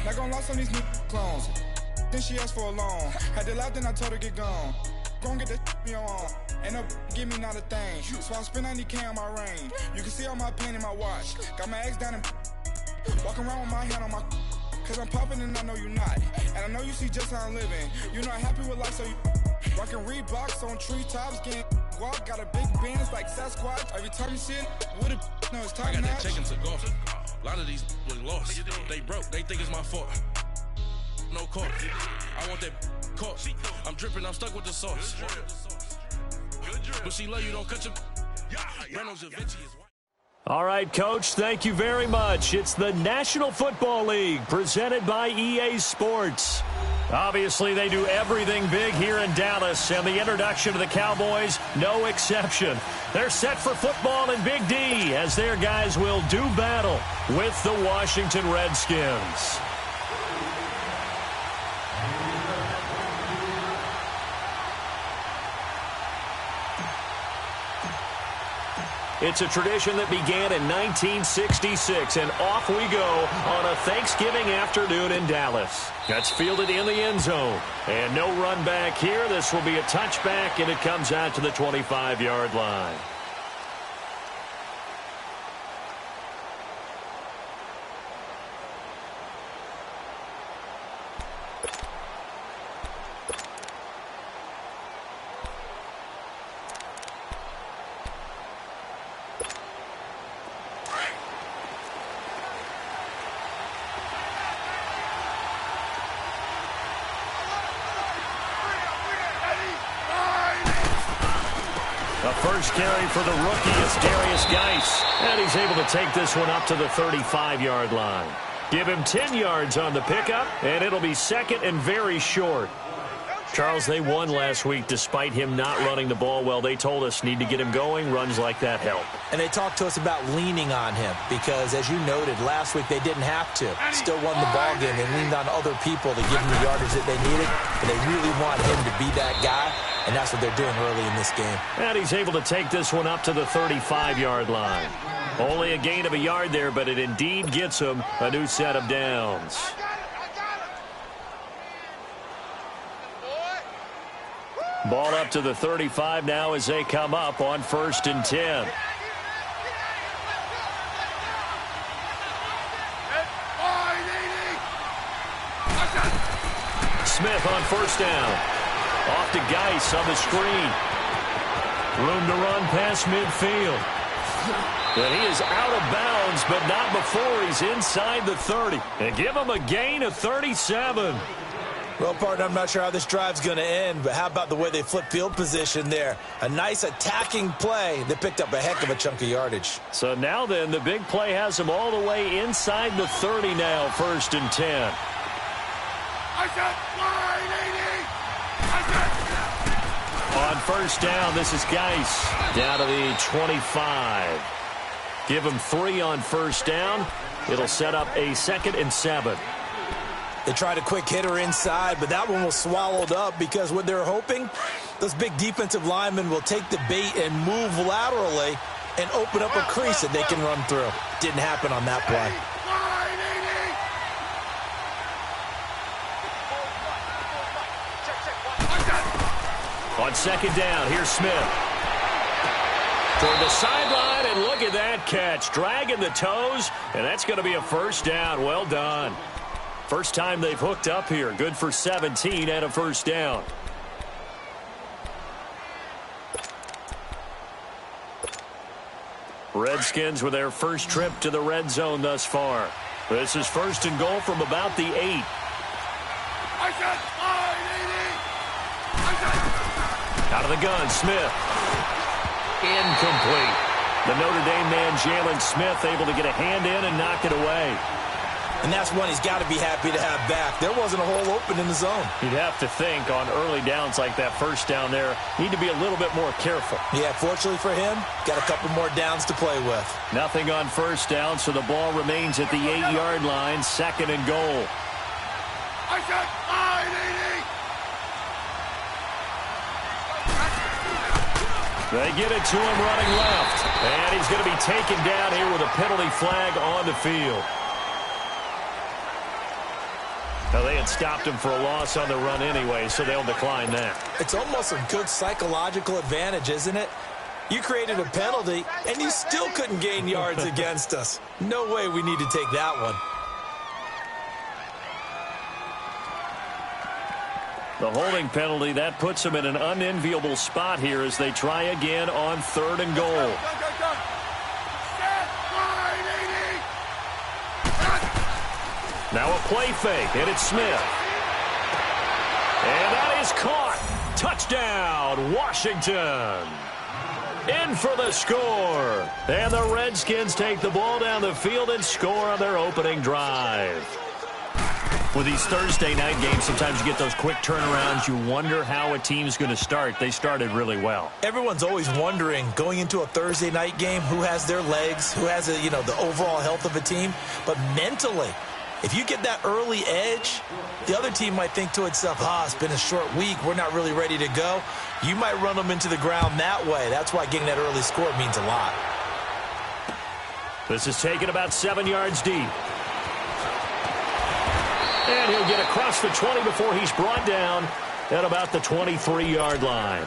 Not gonna lie, some of these new clones. Then she asked for a loan. Had to laugh, then I told her get gone. Gon' get that me on. Ain't no give me not a thing. So I spend 90K on my range. You can see all my pain in my watch. Got my ex down and walking around with my hand on my. Cause I'm popping and I know you not. And I know you see just how I'm living. You not happy with life, so you rockin' Reeboks on treetops, getting guap. Got a big Benz like Sasquatch. Every time you see it, with it, no, it's time. I got that check into golf. A lot of these was lost. They broke. They think it's my fault. No court. I want that court. I'm dripping. I'm stuck with the sauce. But she love you. Don't cut your. Reynolds and Vinci is. All right, Coach, thank you very much. It's the National Football League presented by EA Sports. Obviously, they do everything big here in Dallas, and the introduction to the Cowboys, no exception. They're set for football in Big D as their guys will do battle with the Washington Redskins. It's a tradition that began in 1966, and off we go on a Thanksgiving afternoon in Dallas. That's fielded in the end zone, and no run back here. This will be a touchback, and it comes out to the 25-yard line. First carry for the rookie is Darius Geis, and he's able to take this one up to the 35-yard line. Give him 10 yards on the pickup, and it'll be second and very short. Charles, they won last week despite him not running the ball well. They told us need to get him going. Runs like that help. And they talked to us about leaning on him because, as you noted, last week they didn't have to. Still won the ball game. They leaned on other people to give them the yardage that they needed, and they really want him to be that guy, and that's what they're doing early in this game. And he's able to take this one up to the 35-yard line. Only a gain of a yard there, but it indeed gets him a new set of downs. Ball up to the 35 now as they come up on 1st and 10. Smith on 1st down. Off to Geis on the screen. Room to run past midfield. And he is out of bounds, but not before he's inside the 30. And give him a gain of 37. Well, partner, I'm not sure how this drive's going to end, but how about the way they flip field position there? A nice attacking play that picked up a heck of a chunk of yardage. So now then, the big play has them all the way inside the 30 now, 1st and 10. On 1st down, this is Geis down to the 25. Give him 3 on 1st down. It'll set up a 2nd and 7. They tried a quick hitter inside, but that one was swallowed up because what they're hoping, those big defensive linemen will take the bait and move laterally and open up a crease that they can run through. Didn't happen on that play. On 2nd down, here's Smith. Toward the sideline, and look at that catch. Dragging the toes, and that's going to be a 1st down. Well done. First time they've hooked up here. Good for 17 and a 1st down. Redskins with their first trip to the red zone thus far. This is 1st and goal from about the 8. Out of the gun, Smith. Incomplete. The Notre Dame man, Jalen Smith, able to get a hand in and knock it away. And that's one he's got to be happy to have back. There wasn't a hole open in the zone. You'd have to think on early downs like that 1st down there, need to be a little bit more careful. Yeah, fortunately for him, got a couple more downs to play with. Nothing on 1st down, so the ball remains at the 8-yard line, 2nd and goal. They get it to him running left. And he's going to be taken down here with a penalty flag on the field. Now, they had stopped him for a loss on the run anyway, so they'll decline that. It's almost a good psychological advantage, isn't it? You created a penalty, and you still couldn't gain yards against us. No way we need to take that one. The holding penalty, that puts them in an unenviable spot here as they try again on 3rd and goal. Now a play fake, and it's Smith. And that is caught. Touchdown, Washington. In for the score. And the Redskins take the ball down the field and score on their opening drive. With these Thursday night games, sometimes you get those quick turnarounds. You wonder how a team's going to start. They started really well. Everyone's always wondering, going into a Thursday night game, who has their legs, who has the overall health of a team. But mentally, if you get that early edge, the other team might think to itself, it's been a short week, we're not really ready to go. You might run them into the ground that way. That's why getting that early score means a lot. This is taken about 7 yards deep. And he'll get across the 20 before he's brought down at about the 23-yard line.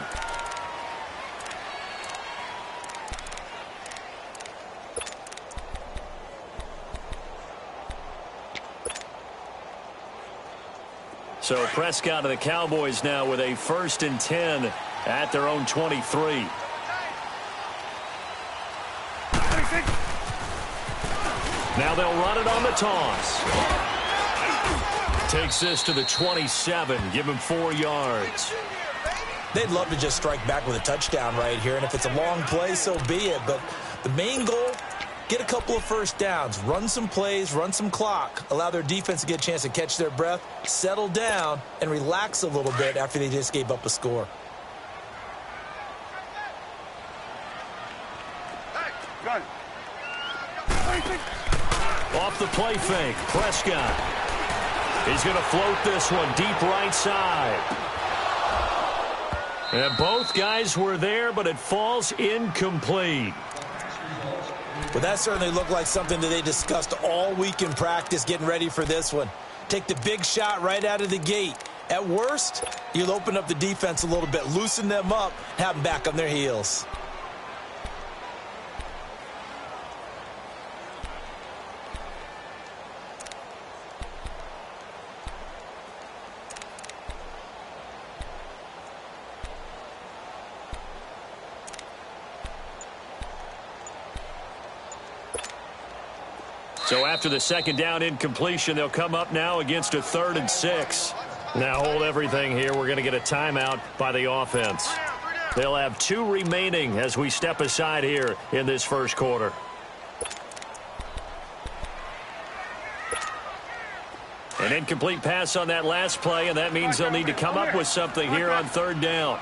So Prescott and the Cowboys now with a 1st and 10 at their own 23. Now they'll run it on the toss. Takes this to the 27. Give him 4 yards. They'd love to just strike back with a touchdown right here, and if it's a long play, so be it. But the main goal, get a couple of first downs, run some plays, run some clock, allow their defense to get a chance to catch their breath, settle down, and relax a little bit after they just gave up a score. Off the play fake, Prescott. He's going to float this one deep right side. And both guys were there, but it falls incomplete. Well, that certainly looked like something that they discussed all week in practice getting ready for this one. Take the big shot right out of the gate. At worst, you'll open up the defense a little bit, loosen them up, have them back on their heels. So after the 2nd down incompletion, they'll come up now against a 3rd and 6. Now hold everything here. We're going to get a timeout by the offense. They'll have 2 remaining as we step aside here in this first quarter. An incomplete pass on that last play, and that means they'll need to come up with something here on 3rd down.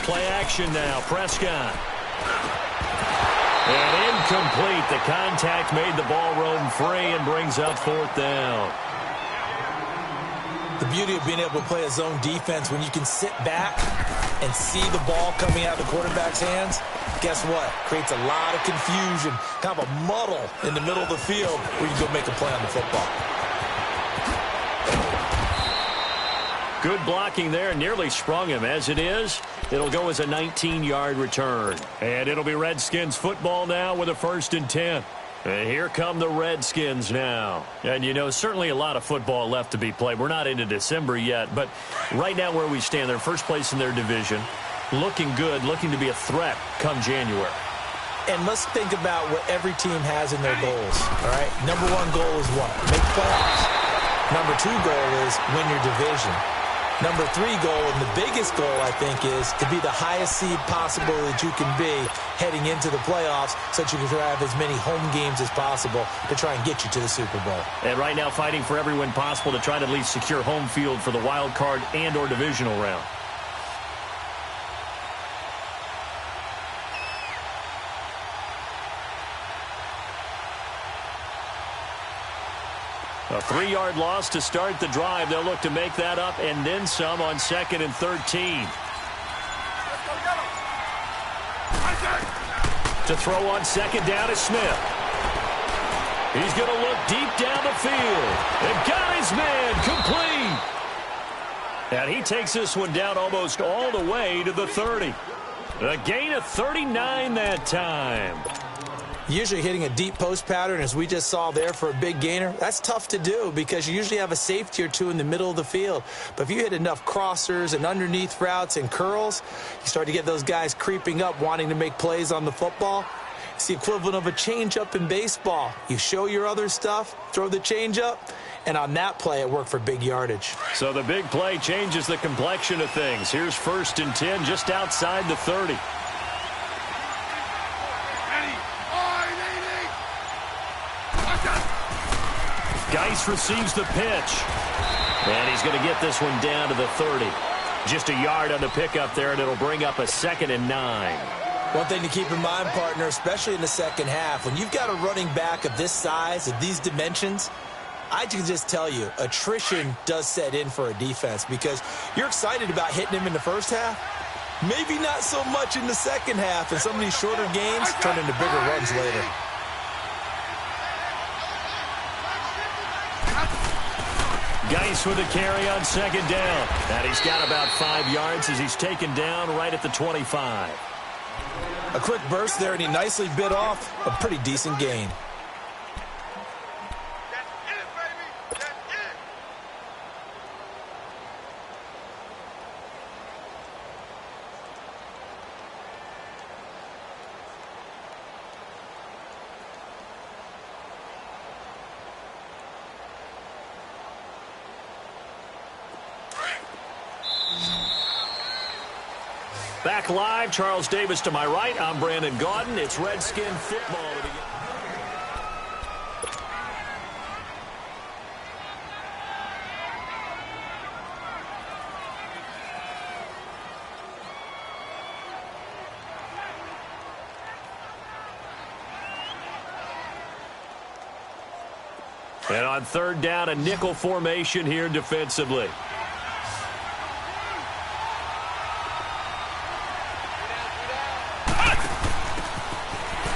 Play action now, Prescott. And incomplete. The contact made the ball roam free and brings up 4th down. The beauty of being able to play a zone defense, when you can sit back and see the ball coming out of the quarterback's hands, guess what? Creates a lot of confusion, kind of a muddle in the middle of the field where you can go make a play on the football. Good blocking there, nearly sprung him. As it is, it'll go as a 19-yard return. And it'll be Redskins football now with a 1st and 10. And here come the Redskins now. And, certainly a lot of football left to be played. We're not into December yet, but right now where we stand, they're first place in their division, looking good, looking to be a threat come January. And let's think about what every team has in their goals, all right? Number 1 goal is what? Make playoffs. Number 2 goal is win your division. Number 3 goal, and the biggest goal, I think, is to be the highest seed possible that you can be heading into the playoffs so that you can have as many home games as possible to try and get you to the Super Bowl. And right now fighting for every win possible to try to at least secure home field for the wild card and or divisional round. A 3-yard loss to start the drive. They'll look to make that up and then some on 2nd and 13. To throw on 2nd down is Smith. He's going to look deep down the field. And got his man complete. And he takes this one down almost all the way to the 30. A gain of 39 that time. Usually hitting a deep post pattern, as we just saw there for a big gainer, that's tough to do because you usually have a safety or two in the middle of the field. But if you hit enough crossers and underneath routes and curls, you start to get those guys creeping up wanting to make plays on the football. It's the equivalent of a changeup in baseball. You show your other stuff, throw the changeup, and on that play it worked for big yardage. So the big play changes the complexion of things. Here's 1st and 10 just outside the 30. Geis receives the pitch. And he's going to get this one down to the 30. Just a yard on the pickup there, and it'll bring up a 2nd and 9. One thing to keep in mind, partner, especially in the second half, when you've got a running back of this size, of these dimensions, I can just tell you, attrition does set in for a defense because you're excited about hitting him in the first half. Maybe not so much in the second half, and some of these shorter gains turn into bigger runs later. Geis with a carry on 2nd down. And he's got about 5 yards as he's taken down right at the 25. A quick burst there, and he nicely bit off a pretty decent gain. Back live, Charles Davis to my right. I'm Brandon Gaudin. It's Redskin football. And on 3rd down, a nickel formation here defensively.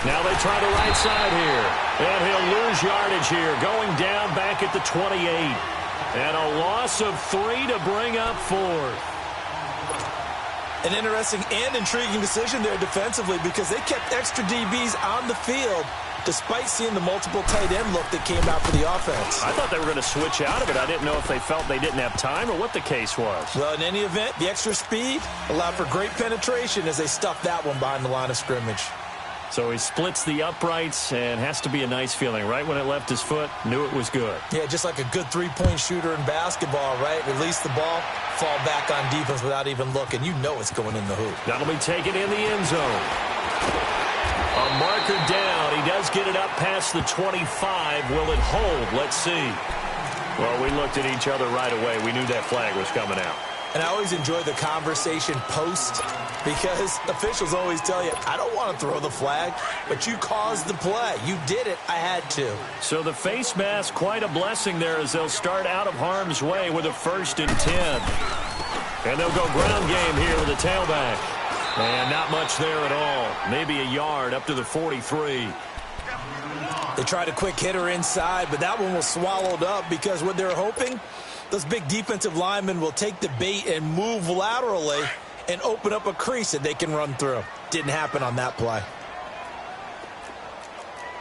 Now they try the right side here. And he'll lose yardage here, going down back at the 28. And a loss of 3 to bring up 4th. An interesting and intriguing decision there defensively because they kept extra DBs on the field despite seeing the multiple tight end look that came out for the offense. I thought they were going to switch out of it. I didn't know if they felt they didn't have time or what the case was. Well, in any event, the extra speed allowed for great penetration as they stuffed that one behind the line of scrimmage. So he splits the uprights, and has to be a nice feeling. Right when it left his foot, knew it was good. Yeah, just like a good three-point shooter in basketball, right? Release the ball, fall back on defense without even looking. You know it's going in the hoop. That'll be taken in the end zone. A marker down. He does get it up past the 25. Will it hold? Let's see. Well, we looked at each other right away. We knew that flag was coming out. And I always enjoy the conversation post because officials always tell you, I don't want to throw the flag, but you caused the play. You did it. I had to. So the face mask, quite a blessing there as they'll start out of harm's way with a 1st and 10. And they'll go ground game here with a tailback. And not much there at all. Maybe a yard up to the 43. They tried a quick hitter inside, but that one was swallowed up because what they're hoping, those big defensive linemen will take the bait and move laterally and open up a crease that they can run through. Didn't happen on that play.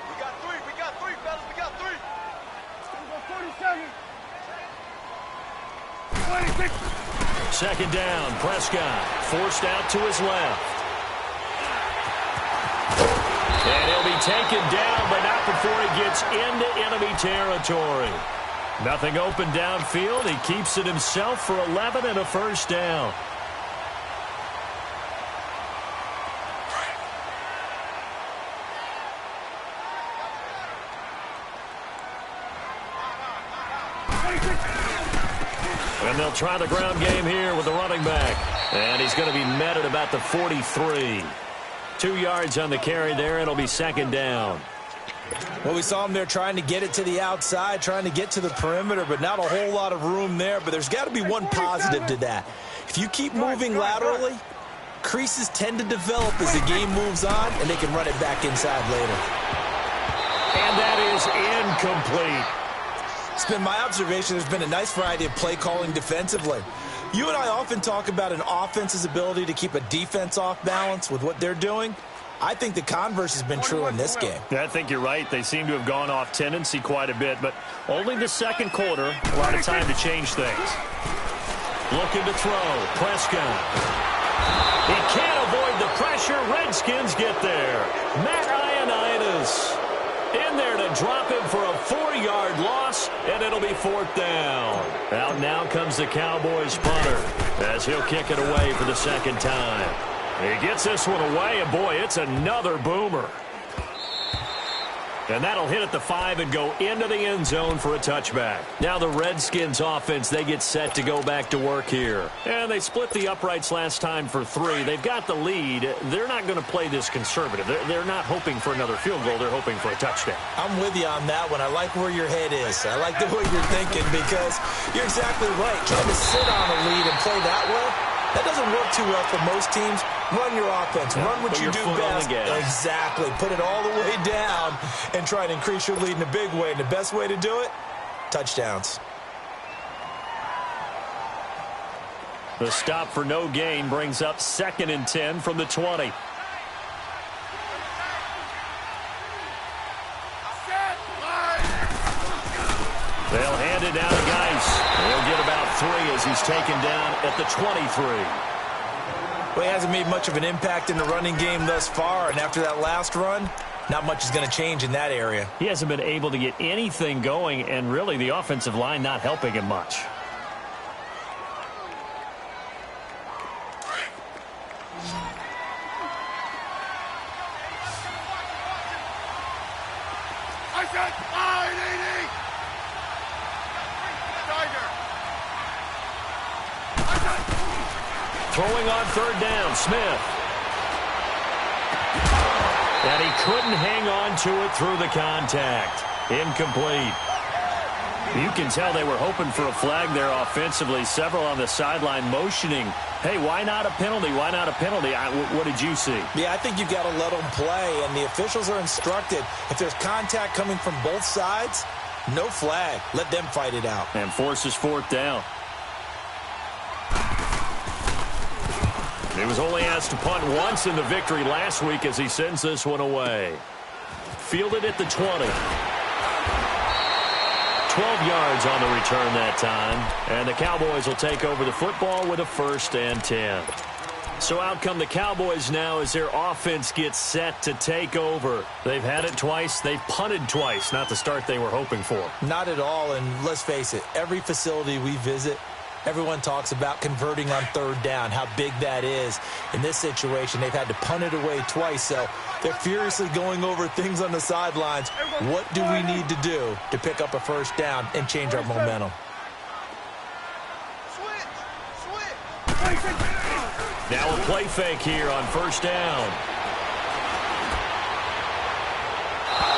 We got three, fellas, we got 3. 40 seconds. 2nd down, Prescott forced out to his left. And he'll be taken down, but not before he gets into enemy territory. Nothing open downfield. He keeps it himself for 11 and a 1st down. And they'll try the ground game here with the running back. And he's going to be met at about the 43. 2 yards on the carry there. It'll be 2nd down. Well, we saw him there trying to get it to the outside, trying to get to the perimeter, but not a whole lot of room there. But there's got to be one positive to that. If you keep moving laterally, creases tend to develop as the game moves on, and they can run it back inside later. And that is It's been my observation there's been a nice variety of play calling defensively. You and I often talk about an offense's ability to keep a defense off balance with what they're doing. I think the converse has been true in this game. I think you're right. They seem to have gone off tendency quite a bit, but only the second quarter, a lot of time to change things. Looking to throw. Prescott. He can't avoid the pressure. Redskins get there. Matt Ioannidis in there to drop him for a 4-yard loss, and it'll be 4th down. Out now comes the Cowboys punter as he'll kick it away for the second time. He gets this one away, and boy, it's another boomer. And that'll hit at the 5 and go into the end zone for a touchback. Now the Redskins offense, they get set to go back to work here. And they split the uprights last time for 3. They've got the lead. They're not going to play this conservative. They're not hoping for another field goal. They're hoping for a touchdown. I'm with you on that one. I like where your head is. I like the way you're thinking because you're exactly right. Trying to sit on a lead and play that way, that doesn't work too well for most teams. Run your offense. Run what you do best. Exactly. Put it all the way down and try to increase your lead in a big way. And the best way to do it, touchdowns. The stop for no gain brings up 2nd and 10 from the 20. They'll hand it down to Geis. He'll get about 3 as he's taken down at the 23. Well, he hasn't made much of an impact in the running game thus far, and after that last run, not much is going to change in that area. He hasn't been able to get anything going, and really the offensive line not helping him much. Throwing on 3rd down, Smith. And he couldn't hang on to it through the contact. Incomplete. You can tell they were hoping for a flag there offensively. Several on the sideline motioning, hey, why not a penalty? Why not a penalty? What did you see? Yeah, I think you've got to let them play, and the officials are instructed. If there's contact coming from both sides, no flag. Let them fight it out. And forces 4th down. He was only asked to punt once in the victory last week as he sends this one away. Fielded at the 20. 12 yards on the return that time. And the Cowboys will take over the football with a 1st and 10. So out come the Cowboys now as their offense gets set to take over. They've had it twice. They've punted twice. Not the start they were hoping for. Not at all. And let's face it, every facility we visit, everyone talks about converting on 3rd down, how big that is. In this situation, they've had to punt it away twice, so they're furiously going over things on the sidelines. What do we need to do to pick up a 1st down and change our momentum? Now a play fake here on 1st down.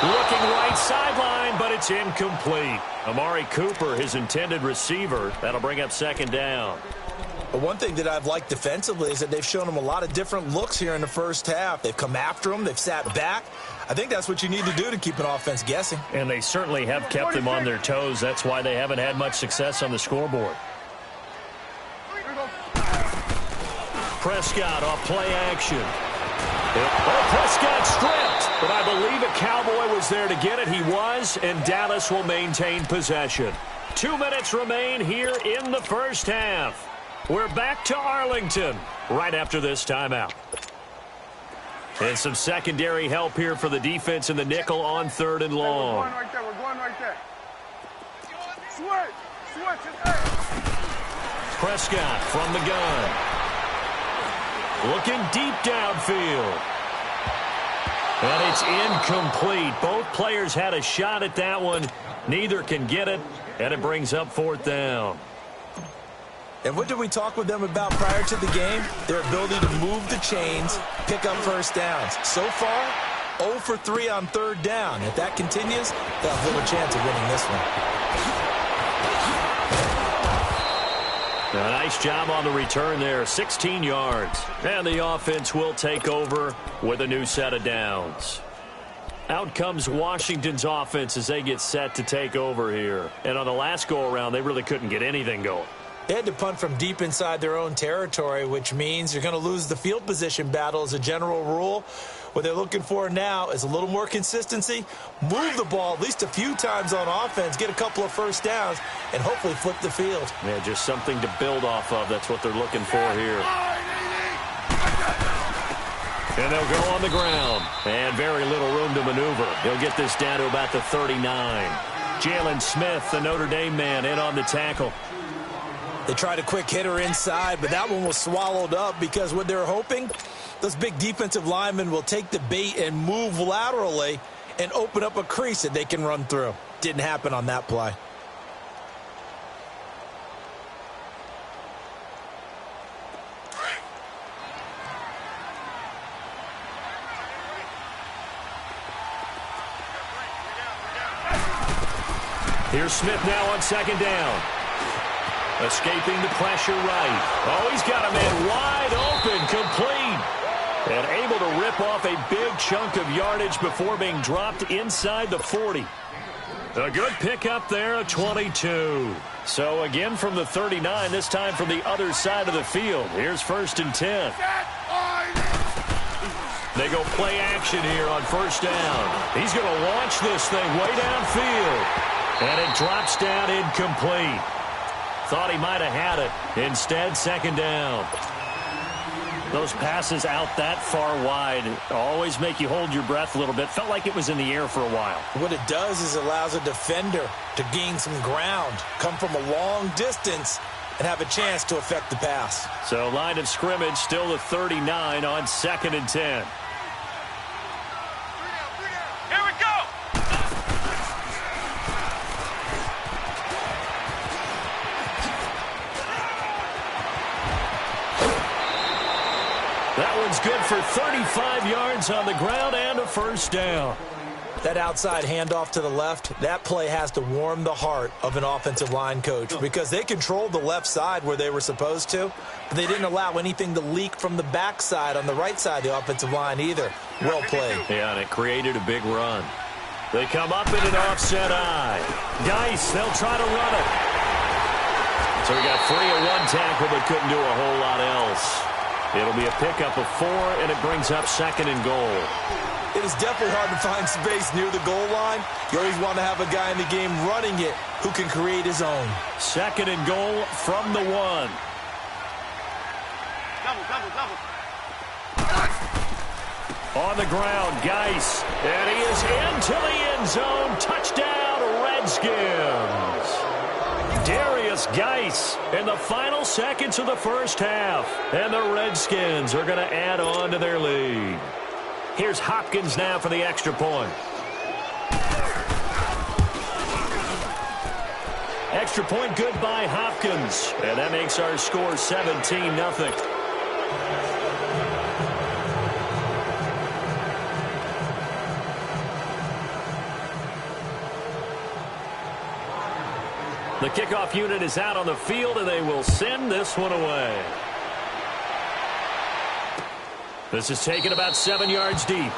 Looking right sideline, but it's incomplete. Amari Cooper, his intended receiver. That'll bring up 2nd down. But one thing that I've liked defensively is that they've shown him a lot of different looks here in the first half. They've come after him. They've sat back. I think that's what you need to do to keep an offense guessing. And they certainly have kept them on their toes. That's why they haven't had much success on the scoreboard. Prescott off play action. Oh, Prescott stripped, but I believe a Cowboy was there to get it. He was, and Dallas will maintain possession. 2 minutes remain here in the first half. We're back to Arlington right after this timeout. And some secondary help here for the defense in the nickel on 3rd and long. We're going right there. Switch. Prescott from the gun. Looking deep downfield. And it's incomplete. Both players had a shot at that one. Neither can get it, and it brings up 4th down. And what did we talk with them about prior to the game? Their ability to move the chains, pick up 1st downs. So far, 0 for 3 on 3rd down. If that continues, they'll have little chance of winning this one. A nice job on the return there, 16 yards. And the offense will take over with a new set of downs. Out comes Washington's offense as they get set to take over here. And on the last go-around, they really couldn't get anything going. They had to punt from deep inside their own territory, which means you're going to lose the field position battle as a general rule. What they're looking for now is a little more consistency, move the ball at least a few times on offense, get a couple of first downs, and hopefully flip the field. Yeah, just something to build off of. That's what they're looking for here. And they'll go on the ground. And very little room to maneuver. He'll get this down to about the 39. Jalen Smith, the Notre Dame man, in on the tackle. They tried a quick hitter inside, but that one was swallowed up because what they're hoping, those big defensive linemen will take the bait and move laterally and open up a crease that they can run through. Didn't happen on that play. Here's Smith now on second down. Escaping the pressure right. Oh, he's got a man wide open, complete. And able to rip off a big chunk of yardage before being dropped inside the 40. A good pickup there, a 22. So again from the 39, this time from the other side of the field. Here's 1st and 10. They go play action here on first down. He's going to launch this thing way downfield. And it drops down incomplete. Thought he might have had it. Instead, second down. Those passes out that far wide always make you hold your breath a little bit. Felt like it was in the air for a while. What it does is allows a defender to gain some ground, come from a long distance, and have a chance to affect the pass. So line of scrimmage still the 39 on 2nd and 10. That one's good for 35 yards on the ground and a first down. That outside handoff to the left, that play has to warm the heart of an offensive line coach because they controlled the left side where they were supposed to, but they didn't allow anything to leak from the backside on the right side of the offensive line either. Well played. Yeah, and it created a big run. They come up in an offset eye. Dice, they'll try to run it. So he got free of one tackle but couldn't do a whole lot else. It'll be a pickup of 4, and it brings up 2nd and goal. It is definitely hard to find space near the goal line. You always want to have a guy in the game running it who can create his own. 2nd and goal from the 1. On the ground, Geis. And he is into the end zone. Touchdown, Redskins. Darius Geis in the final seconds of the first half. And the Redskins are going to add on to their lead. Here's Hopkins now for the extra point. Extra point good by Hopkins. And that makes our score 17-0. The kickoff unit is out on the field, and they will send this one away. This is taken about 7 yards deep.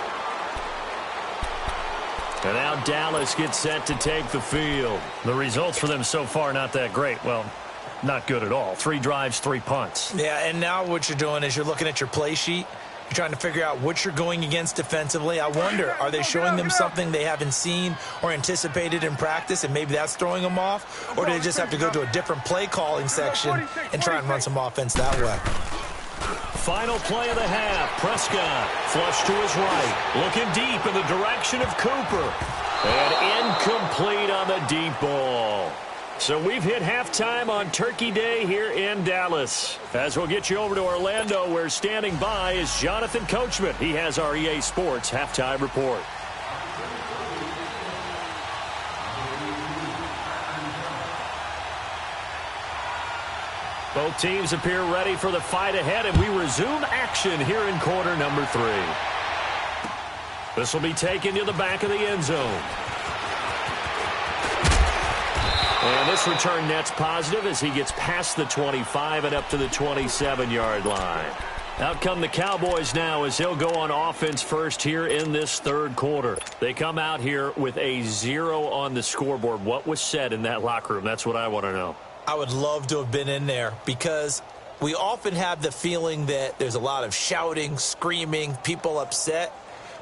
And now Dallas gets set to take the field. The results for them so far not that great. Well, not good at all. 3 drives, 3 punts. Yeah, and now what you're doing is you're looking at your play sheet. You're trying to figure out what you're going against defensively. I wonder, are they showing them something they haven't seen or anticipated in practice, and maybe that's throwing them off? Or do they just have to go to a different play calling section and try and run some offense that way? Final play of the half. Prescott flush to his right. Looking deep in the direction of Cooper. And incomplete on the deep ball. So we've hit halftime on Turkey Day here in Dallas. As we'll get you over to Orlando, where standing by is Jonathan Coachman. He has our EA Sports halftime report. Both teams appear ready for the fight ahead, and we resume action here in quarter number 3. This will be taken to the back of the end zone. And this return net's positive as he gets past the 25 and up to the 27-yard line. Out come the Cowboys now as he'll go on offense first here in this third quarter. They come out here with a 0 on the scoreboard. What was said in that locker room? That's what I want to know. I would love to have been in there because we often have the feeling that there's a lot of shouting, screaming, people upset.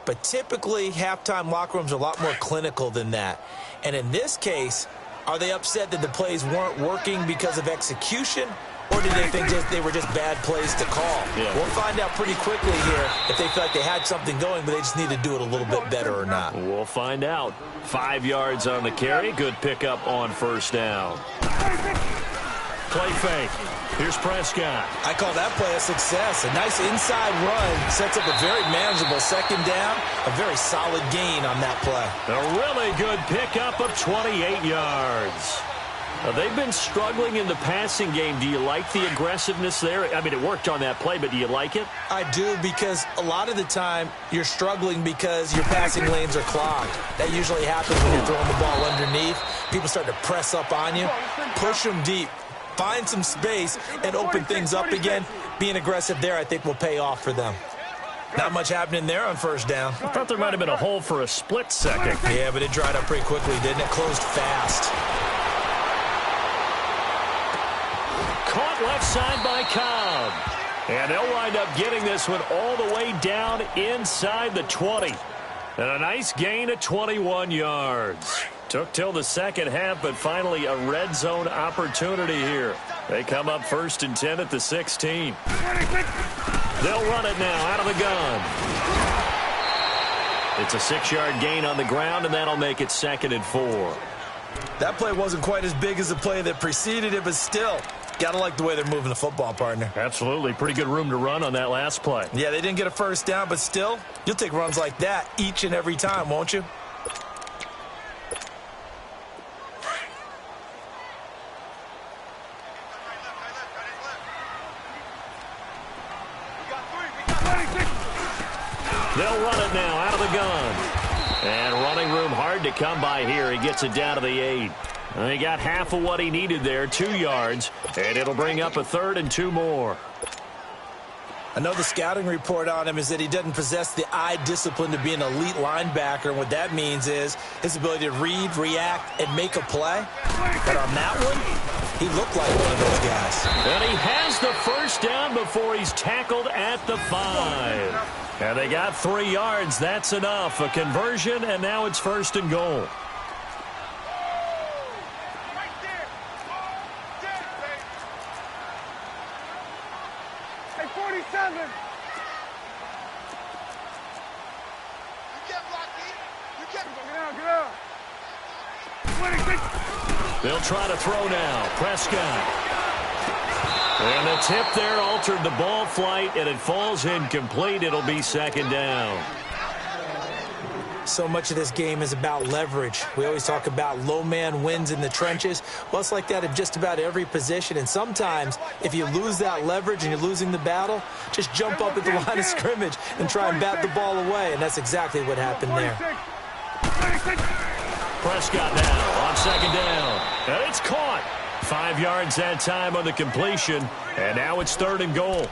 But typically, halftime locker rooms are a lot more clinical than that. And in this case, are they upset that the plays weren't working because of execution? Or did they think they were just bad plays to call? Yeah. We'll find out pretty quickly here if they feel like they had something going, but they just need to do it a little bit better or not. We'll find out. 5 yards on the carry. Good pickup on first down. Play fake. Here's Prescott. I call that play a success. A nice inside run. Sets up a very manageable second down. A very solid gain on that play. A really good pickup of 28 yards. They've been struggling in the passing game. Do you like the aggressiveness there? I mean, it worked on that play, but do you like it? I do, because a lot of the time you're struggling because your passing lanes are clogged. That usually happens when you're throwing the ball underneath. People start to press up on you. Push them deep. Find some space and open things up again. Being aggressive there, I think, will pay off for them. Not much happening there on first down. I thought there might have been a hole for a split second. Yeah, but it dried up pretty quickly, didn't it? Closed fast. Caught left side by Cobb. And they'll wind up getting this one all the way down inside the 20. And a nice gain of 21 yards. Took till the second half, but finally a red zone opportunity here. They come up 1st and 10 at the 16. They'll run it now out of the gun. It's a 6-yard gain on the ground, and that'll make it 2nd and 4. That play wasn't quite as big as the play that preceded it, but still, got to like the way they're moving the football, partner. Absolutely. Pretty good room to run on that last play. Yeah, they didn't get a first down, but still, you'll take runs like that each and every time, won't you? They'll run it now out of the gun. And running room hard to come by here. He gets it down to the 8. And he got half of what he needed there, 2 yards. And it'll bring up a 3rd and 2 more. I know the scouting report on him is that he doesn't possess the eye discipline to be an elite linebacker. And what that means is his ability to read, react, and make a play. But on that one, he looked like one of those guys. And he has the first down before he's tackled at the 5. And they got 3 yards. That's enough. A conversion, and now it's 1st and goal. Hey, 47. You get blocked, you get get out. 26. They'll try to throw now. Prescott. And the tip there altered the ball flight, and it falls incomplete. It'll be 2nd down. So much of this game is about leverage. We always talk about low man wins in the trenches. Well, it's like that in just about every position. And sometimes, if you lose that leverage and you're losing the battle, just jump up at the line of scrimmage and try and bat the ball away. And that's exactly what happened there. Prescott now on 2nd down. And it's caught. 5 yards that time on the completion. And now it's 3rd and goal.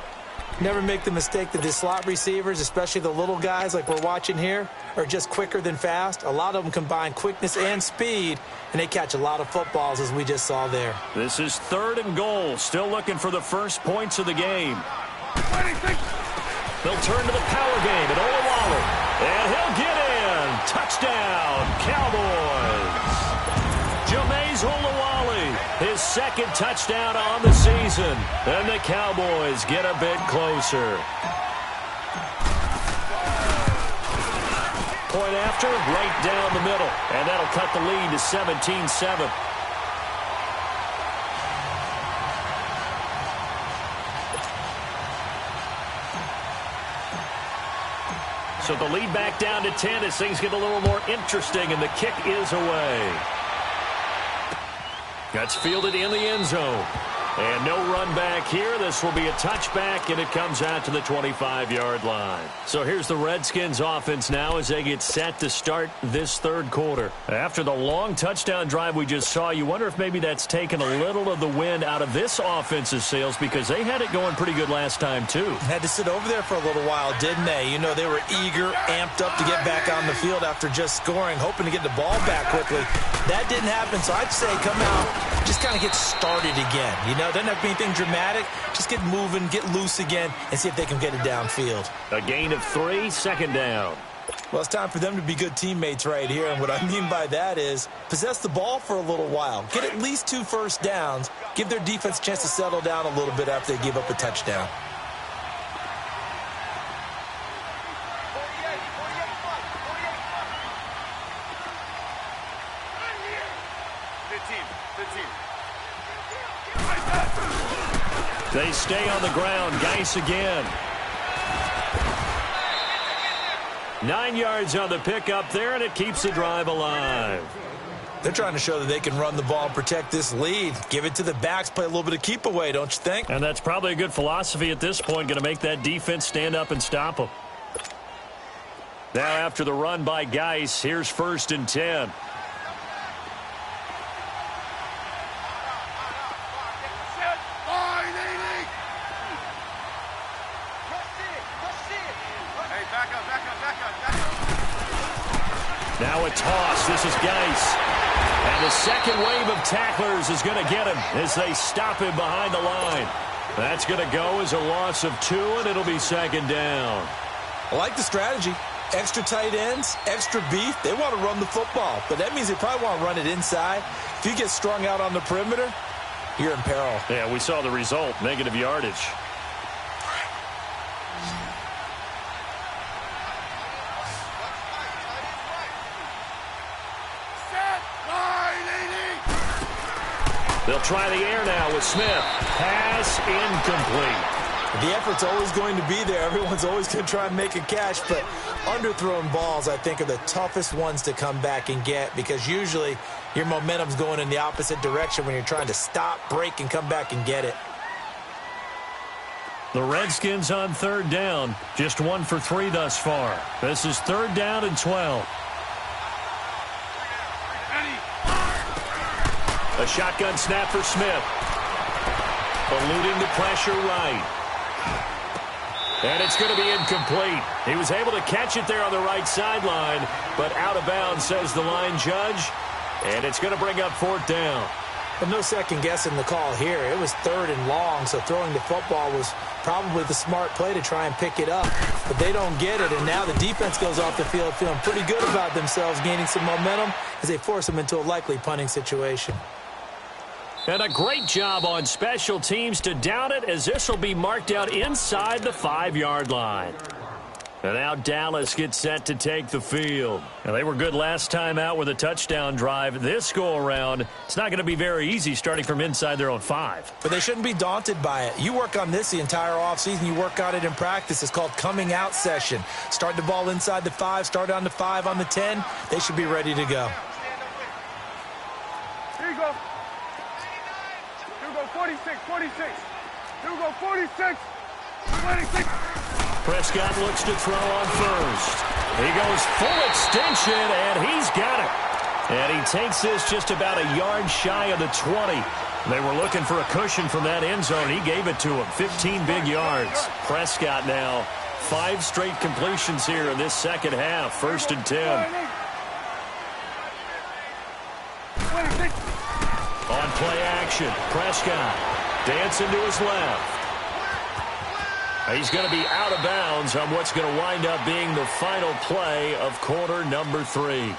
Never make the mistake that the slot receivers, especially the little guys like we're watching here, are just quicker than fast. A lot of them combine quickness and speed, and they catch a lot of footballs, as we just saw there. This is 3rd and goal. Still looking for the first points of the game. They'll turn to the power game at Olawale. And he'll get in. Touchdown, Cowboys. Jameis Olawale, his 2nd touchdown on the season. And the Cowboys get a bit closer. Point after, right down the middle. And that'll cut the lead to 17-7. So the lead back down to 10 as things get a little more interesting, and the kick is away. That's fielded in the end zone. And no run back here. This will be a touchback, and it comes out to the 25-yard line. So here's the Redskins offense now as they get set to start this third quarter. After the long touchdown drive we just saw, you wonder if maybe that's taken a little of the wind out of this offense's sails because they had it going pretty good last time, too. Had to sit over there for a little while, didn't they? You know, they were eager, amped up to get back on the field after just scoring, hoping to get the ball back quickly. That didn't happen, so I'd say come out, just kind of get started again. You know, doesn't have to be anything dramatic. Just get moving, get loose again, and see if they can get it downfield. A gain of 3, second down. Well, it's time for them to be good teammates right here, and what I mean by that is possess the ball for a little while. Get at least 2 first downs. Give their defense a chance to settle down a little bit after they give up a touchdown. They stay on the ground. Geis again. 9 yards on the pickup there, and it keeps the drive alive. They're trying to show that they can run the ball and protect this lead. Give it to the backs, play a little bit of keep away, don't you think? And that's probably a good philosophy at this point, going to make that defense stand up and stop them. Now after the run by Geis, here's 1st and 10. Now a toss. This is Geis. And the second wave of tacklers is going to get him as they stop him behind the line. That's going to go as a loss of 2, and it'll be second down. I like the strategy. Extra tight ends, extra beef. They want to run the football, but that means they probably want to run it inside. If you get strung out on the perimeter, you're in peril. Yeah, we saw the result, negative yardage. They'll try the air now with Smith. Pass incomplete. The effort's always going to be there. Everyone's always going to try and make a catch, but underthrown balls, I think, are the toughest ones to come back and get because usually your momentum's going in the opposite direction when you're trying to stop, break, and come back and get it. The Redskins on 3rd down. Just 1 for 3 thus far. This is 3rd down and 12. A shotgun snap for Smith. Eluding the pressure right. And it's going to be incomplete. He was able to catch it there on the right sideline, but out of bounds, says the line judge. And it's going to bring up 4th down. But no second guessing the call here. It was 3rd and long, so throwing the football was probably the smart play to try and pick it up. But they don't get it, and now the defense goes off the field feeling pretty good about themselves, gaining some momentum as they force them into a likely punting situation. And a great job on special teams to down it as this will be marked out inside the 5-yard line. And now Dallas gets set to take the field. Now, they were good last time out with a touchdown drive. This go-around, it's not going to be very easy starting from inside their own 5. But they shouldn't be daunted by it. You work on this the entire offseason. You work on it in practice. It's called coming out session. Start the ball inside the 5, start on the 5, on the 10. They should be ready to go. Here you go. 46, 46. Here we go, 46, 26. Prescott looks to throw on first. He goes full extension, and he's got it. And he takes this just about a yard shy of the 20. They were looking for a cushion from that end zone. He gave it to him. 15 big yards. Prescott now 5 straight completions here in this second half. 1st and 10. 26. On play action, Prescott dancing to his left. He's going to be out of bounds on what's going to wind up being the final play of quarter number 3.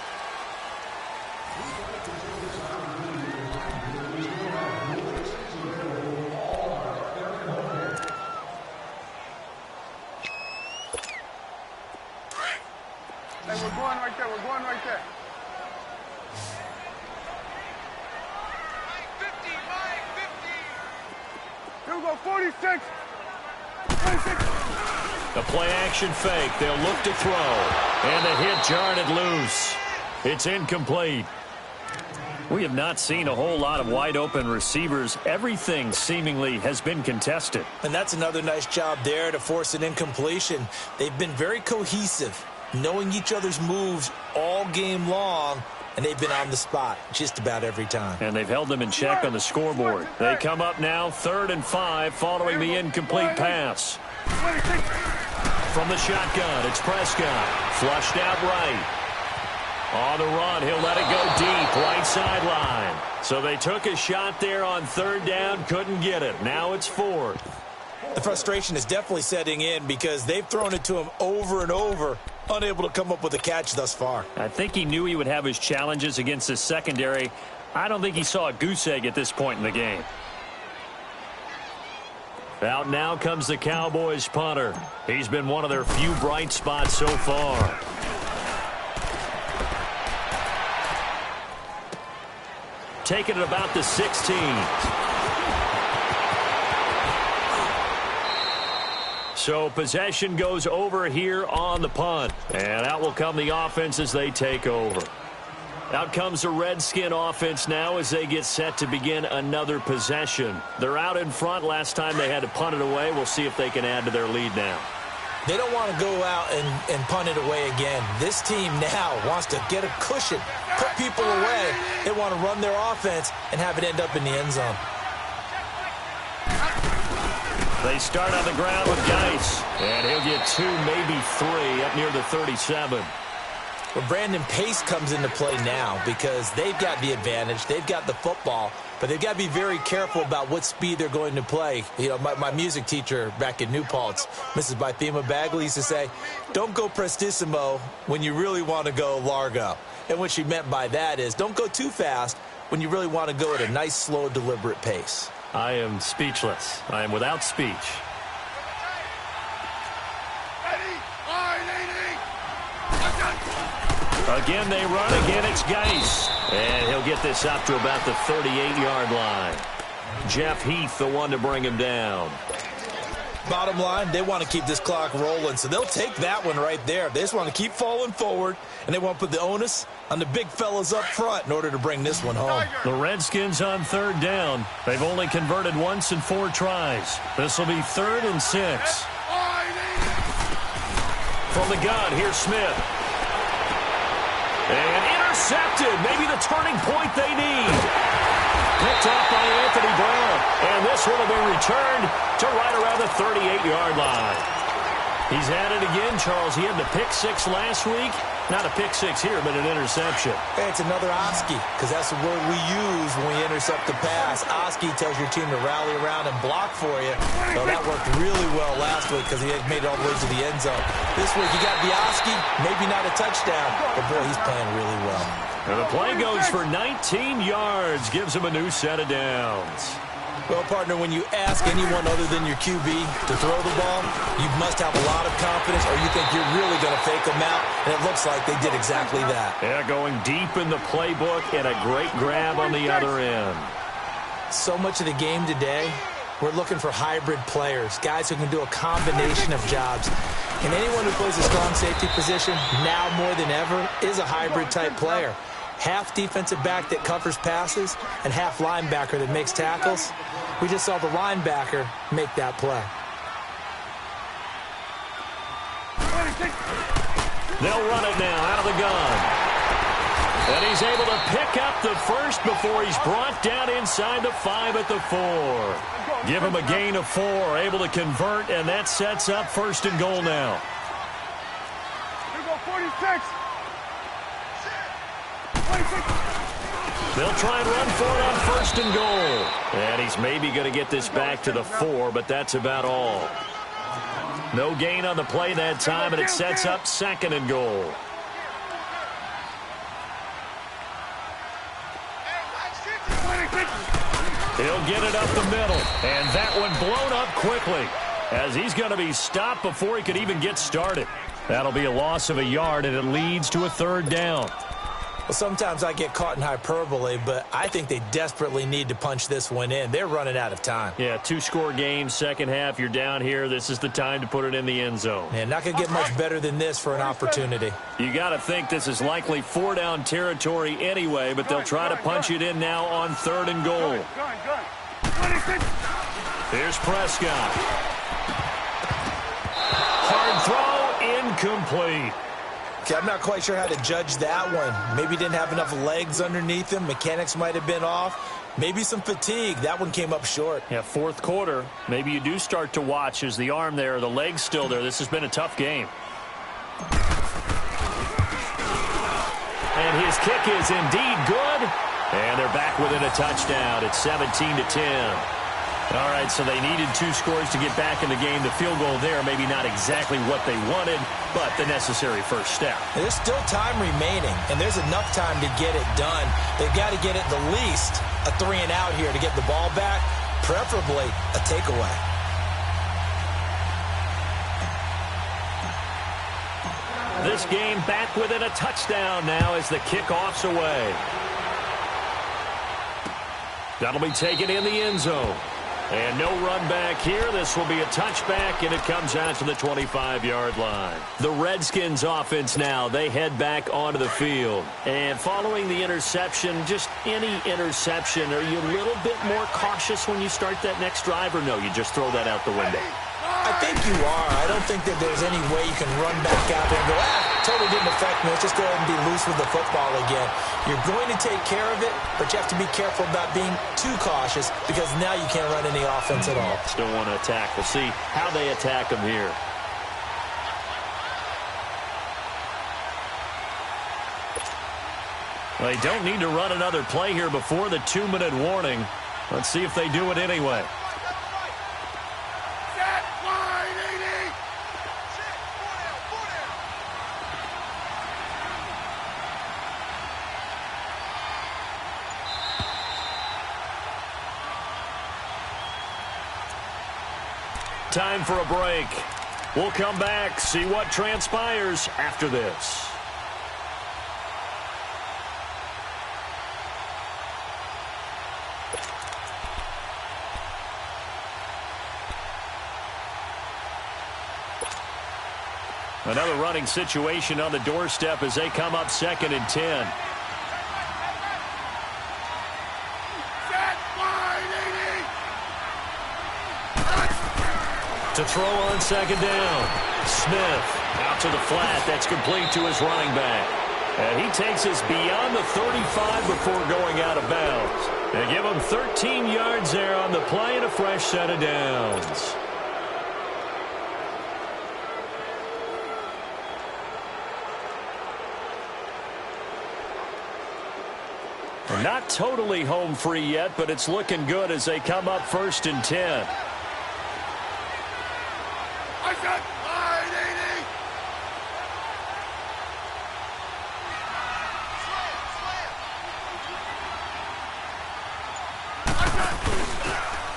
Hey, we're going right there. We're going right there. Here we go, 46. 26. The play action fake. They'll look to throw. And the hit jarred it loose. It's incomplete. We have not seen a whole lot of wide-open receivers. Everything seemingly has been contested. And that's another nice job there to force an incompletion. They've been very cohesive, knowing each other's moves all game long, and they've been on the spot just about every time. And they've held them in check on the scoreboard. They come up now 3rd and 5 following the incomplete pass. From the shotgun, it's Prescott. Flushed out right. On the run, he'll let it go deep, right sideline. So they took a shot there on 3rd down, couldn't get it. Now it's 4th. The frustration is definitely setting in because they've thrown it to him over and over, unable to come up with a catch thus far. I think he knew he would have his challenges against his secondary. I don't think he saw a goose egg at this point in the game. Out now comes the Cowboys punter. He's been one of their few bright spots so far. Taking it about the 16. So possession goes over here on the punt. And out will come the offense as they take over. Out comes the Redskin offense now as they get set to begin another possession. They're out in front. Last time they had to punt it away. We'll see if they can add to their lead now. They don't want to go out and punt it away again. This team now wants to get a cushion, put people away. They want to run their offense and have it end up in the end zone. They start on the ground with Geis, and he'll get 2, maybe 3 up near the 37. Well, Brandon, pace comes into play now because they've got the advantage. They've got the football, but they've got to be very careful about what speed they're going to play. You know, my music teacher back in New Paltz, Mrs. Bythema Bagley, used to say, don't go prestissimo when you really want to go largo. And what she meant by that is don't go too fast when you really want to go at a nice, slow, deliberate pace. I am speechless. I am without speech. Again, they run. Again, it's Geis. And he'll get this up to about the 38-yard line. Jeff Heath, the one to bring him down. Bottom line, they want to keep this clock rolling, so they'll take that one right there. They just want to keep falling forward, and they want to put the onus on the big fellas up front in order to bring this one home. The Redskins on 3rd down. They've only converted once in 4 tries. This will be 3rd and 6. From the gun, here's Smith. And intercepted. Maybe the turning point they need. Picked up by Anthony Brown. And this one will be returned to right around the 38-yard line. He's at it again, Charles. He had the pick 6 last week. Not a pick 6 here, but an interception. Hey, it's another Oski, because that's the word we use when we intercept the pass. Oski tells your team to rally around and block for you. So that worked really well last week because he had made it all the way to the end zone. This week he got the Oski, maybe not a touchdown, but boy, he's playing really well. And the play goes for 19 yards, gives him a new set of downs. Well, partner, when you ask anyone other than your QB to throw the ball, you must have a lot of confidence or you think you're really going to fake them out, and it looks like they did exactly that. Yeah, going deep in the playbook and a great grab on the other end. So much of the game today, we're looking for hybrid players, guys who can do a combination of jobs. And anyone who plays a strong safety position, now more than ever, is a hybrid-type player. Half defensive back that covers passes and half linebacker that makes tackles. We just saw the linebacker make that play. They'll run it now out of the gun. And he's able to pick up the first before he's brought down inside the 5 at the 4. Give him a gain of 4, able to convert, and that sets up 1st and goal now. Here go 46. They'll try and run for it on 1st and goal. And he's maybe going to get this back to the 4, but that's about all. No gain on the play that time, and it sets up 2nd and goal. He'll get it up the middle, and that one blown up quickly as he's going to be stopped before he could even get started. That'll be a loss of a yard, and it leads to a 3rd down. Well, sometimes I get caught in hyperbole, but I think they desperately need to punch this one in. They're running out of time. Yeah, 2-score game, second half, you're down here. This is the time to put it in the end zone. And not going to get much better than this for an opportunity. You got to think this is likely 4-down territory anyway, but they'll try to punch it in now on 3rd and goal. Here's Prescott. Hard throw, incomplete. Okay, I'm not quite sure how to judge that one. Maybe didn't have enough legs underneath him. Mechanics might have been off. Maybe some fatigue. That one came up short. Yeah, 4th quarter. Maybe you do start to watch as the arm there, the leg's still there. This has been a tough game. And his kick is indeed good. And they're back within a touchdown. It's 17-10. All right, so they needed 2 scores to get back in the game. The field goal there, maybe not exactly what they wanted, but the necessary first step. There's still time remaining, and there's enough time to get it done. They've got to get at the least a 3-and-out here to get the ball back, preferably a takeaway. This game back within a touchdown now as the kickoff's away. That'll be taken in the end zone. And no run back here. This will be a touchback, and it comes out to the 25-yard line. The Redskins offense now, they head back onto the field. And following the interception, just any interception, are you a little bit more cautious when you start that next drive, or no, you just throw that out the window? I think you are. I don't think that there's any way you can run back out there and go, totally didn't affect me. Let's just go ahead and be loose with the football again. You're going to take care of it, but you have to be careful about being too cautious because now you can't run any offense at all. Still want to attack. We'll see how they attack them here. Well, they don't need to run another play here before the 2-minute warning. Let's see if they do it anyway. Time for a break. We'll come back, see what transpires after this. Another running situation on the doorstep as they come up 2nd and 10. To throw on 2nd down. Smith out to the flat. That's complete to his running back. And he takes us beyond the 35 before going out of bounds. They give him 13 yards there on the play and a fresh set of downs. Not totally home free yet, but it's looking good as they come up 1st and 10.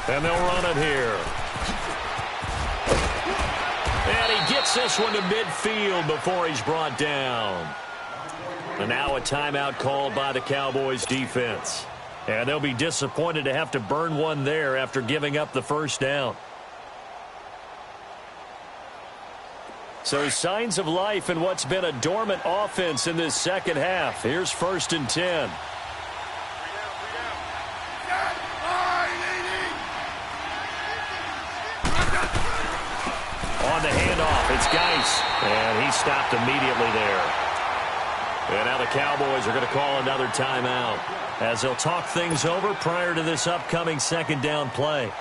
And they'll run it here. And he gets this one to midfield before he's brought down. And now a timeout called by the Cowboys defense. And they'll be disappointed to have to burn one there after giving up the first down. So signs of life in what's been a dormant offense in this second half. Here's 1st and 10. On the handoff, it's Geis. And he stopped immediately there. And now the Cowboys are going to call another timeout as they'll talk things over prior to this upcoming 2nd down play.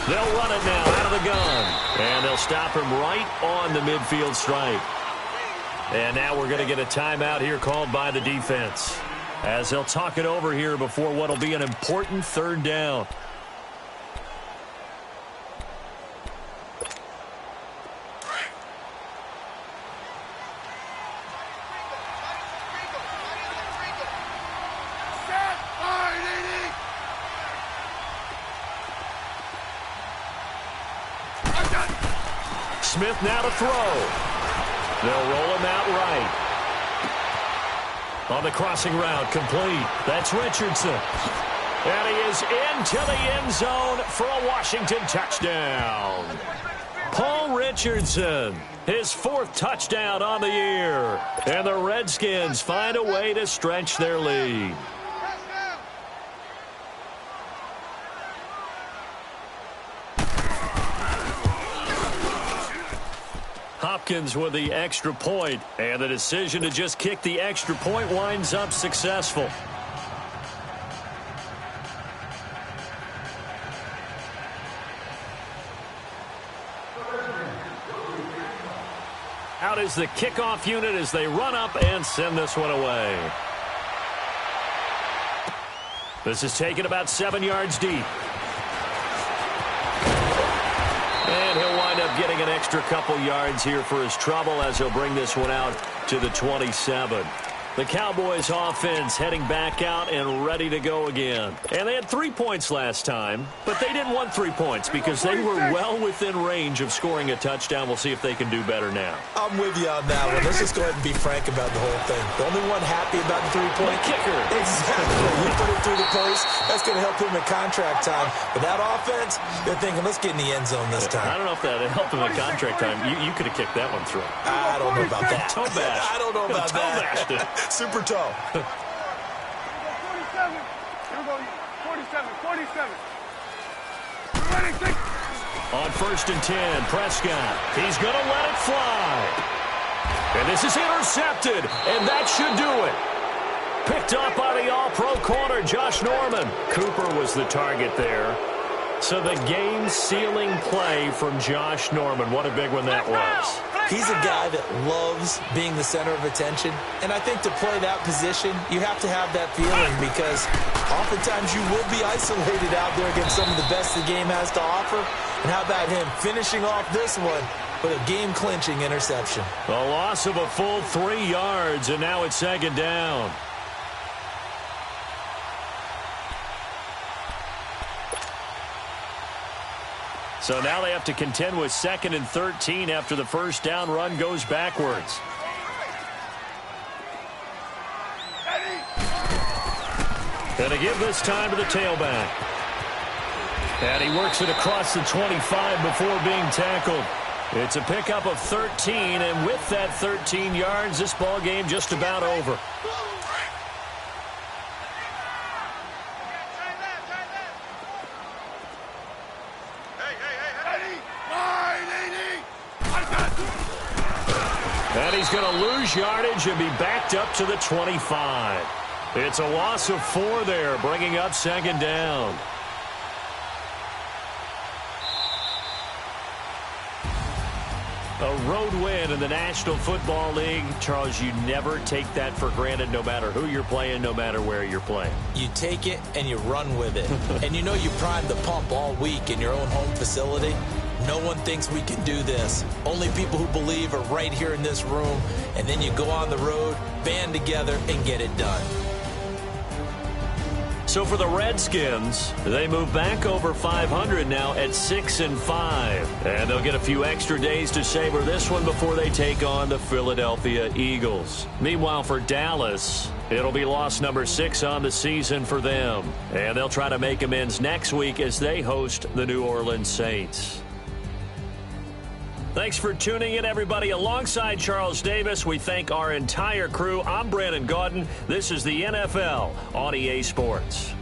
They'll run it now out of the gun. And they'll stop him right on the midfield stripe. And now we're going to get a timeout here called by the defense as they'll talk it over here before what will be an important 3rd down. Smith now to throw. They'll roll him out right. On the crossing route, complete. That's Richardson. And he is into the end zone for a Washington touchdown. Paul Richardson, his 4th touchdown on the year. And the Redskins find a way to stretch their lead. Hopkins with the extra point, and the decision to just kick the extra point winds up successful. Out is the kickoff unit as they run up and send this one away. This is taken about 7 yards deep. And he'll wind up getting an extra couple yards here for his trouble as he'll bring this one out to the 27. The Cowboys offense heading back out and ready to go again. And they had 3 points last time, but they didn't want 3 points because they were well within range of scoring a touchdown. We'll see if they can do better now. I'm with you on that one. Let's just go ahead and be frank about the whole thing. The only one happy about the 3-point kicker. Exactly. You put it through the post. That's going to help him in contract time. But that offense, they're thinking, let's get in the end zone this time. I don't know if that helped him in contract time. You could have kicked that one through. I don't know about that. Toe bash. I don't know about that. Toe bashed it. Super toe. 47. Here we go. 47. 47. 26. On 1st and 10, Prescott. He's going to let it fly. And this is intercepted, and that should do it. Picked up by the all-pro corner, Josh Norman. Cooper was the target there. So the game-sealing play from Josh Norman. What a big one that was. He's a guy that loves being the center of attention, and I think to play that position, you have to have that feeling because oftentimes you will be isolated out there against some of the best the game has to offer. And how about him finishing off this one with a game-clinching interception? A loss of a full 3 yards, and now it's 2nd down. So now they have to contend with 2nd and 13 after the first down run goes backwards. And to give this time to the tailback. And he works it across the 25 before being tackled. It's a pickup of 13, and with that 13 yards, this ball game just about over. And he's going to lose yardage and be backed up to the 25. It's a loss of 4 there, bringing up 2nd down. A road win in the National Football League. Charles, you never take that for granted no matter who you're playing, no matter where you're playing. You take it and you run with it. And you know you primed the pump all week in your own home facility. No one thinks we can do this. Only people who believe are right here in this room. And then you go on the road, band together, and get it done. So for the Redskins, they move back over 500 now at 6-5. And they'll get a few extra days to savor this one before they take on the Philadelphia Eagles. Meanwhile, for Dallas, it'll be loss number 6 on the season for them. And they'll try to make amends next week as they host the New Orleans Saints. Thanks for tuning in, everybody. Alongside Charles Davis, we thank our entire crew. I'm Brandon Gaudin. This is the NFL on EA Sports.